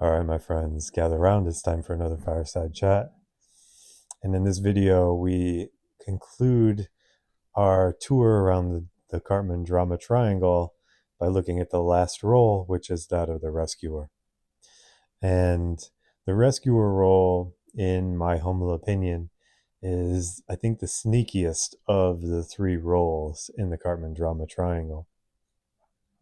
All right, my friends, gather around. It's time for another Fireside chat. And in this video, we conclude our tour around the Karpman drama triangle by looking at the last role, which is that of the rescuer. And the rescuer role, in my humble opinion, is, I think, the sneakiest of the three roles in the Karpman drama triangle.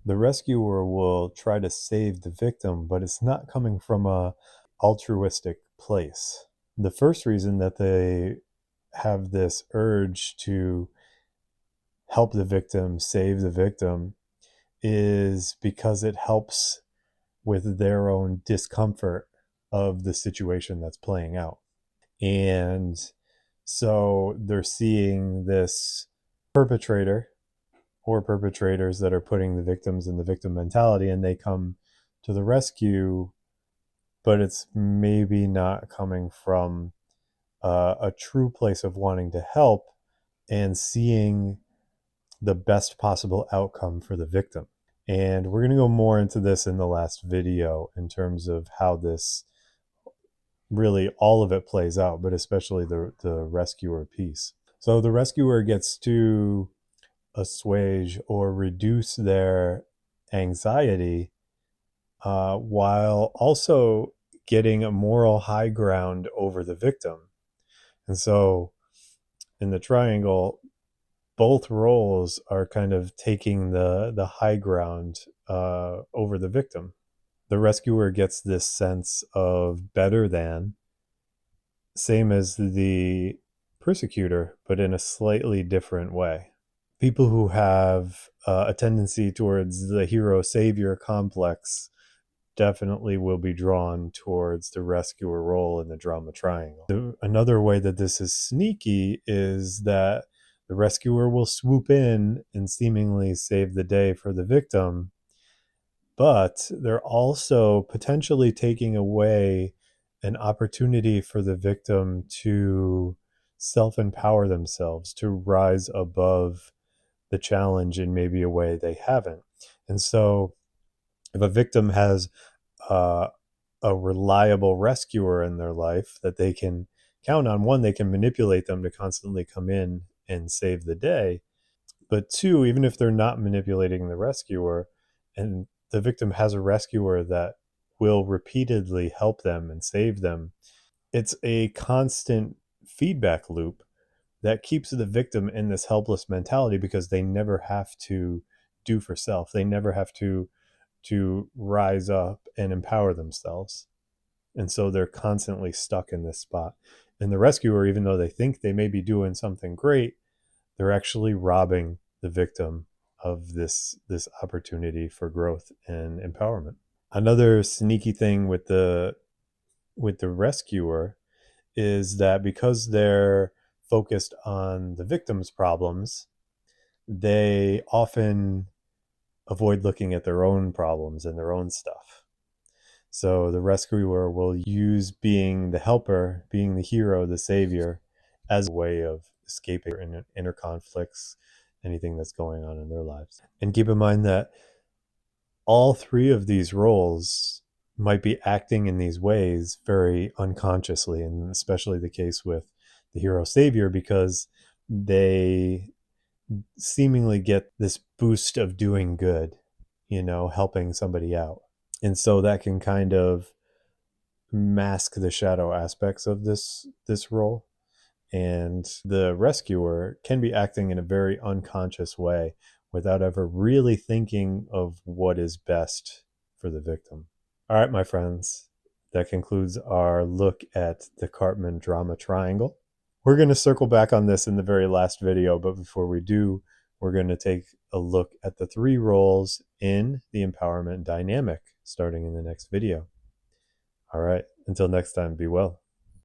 The rescuer will try to save the victim, but it's not coming from a altruistic place. The first reason that they have this urge to help the victim, save the victim, is because it helps with their own discomfort of the situation that's playing out. And so they're seeing this perpetrator or perpetrators that are putting the victims in the victim mentality, and they come to the rescue, but it's maybe not coming from a true place of wanting to help and seeing the best possible outcome for the victim. And we're going to go more into this in the last video in terms of how this really all of it plays out, but especially the rescuer piece. So the rescuer gets to assuage or reduce their anxiety while also getting a moral high ground over the victim. And so in the triangle, both roles are kind of taking the high ground over the victim. The rescuer gets this sense of better than, same as the persecutor, but in a slightly different way. People who have a tendency towards the hero savior complex definitely will be drawn towards the rescuer role in the drama triangle. Another way that this is sneaky is that the rescuer will swoop in and seemingly save the day for the victim, but they're also potentially taking away an opportunity for the victim to self-empower themselves, to rise above the challenge in maybe a way they haven't. And so if a victim has uh, a reliable rescuer in their life that they can count on, one, they can manipulate them to constantly come in and save the day. But two, even if they're not manipulating the rescuer and the victim has a rescuer that will repeatedly help them and save them, it's a constant feedback loop that keeps the victim in this helpless mentality because they never have to do for self. They never have to rise up and empower themselves. And so they're constantly stuck in this spot. And the rescuer, even though they think they may be doing something great, they're actually robbing the victim of this opportunity for growth and empowerment. Another sneaky thing with the rescuer is that because they're focused on the victim's problems, they often avoid looking at their own problems and their own stuff. So the rescuer will use being the helper, being the hero, the savior, as a way of escaping inner conflicts, anything that's going on in their lives. And keep in mind that all three of these roles might be acting in these ways very unconsciously, and especially the case with the hero savior, because they seemingly get this boost of doing good, helping somebody out. And so that can kind of mask the shadow aspects of this role. And the rescuer can be acting in a very unconscious way without ever really thinking of what is best for the victim. All right, my friends, that concludes our look at the Karpman drama triangle. We're going to circle back on this in the very last video, but before we do, we're going to take a look at the three roles in the empowerment dynamic starting in the next video. All right, until next time, be well.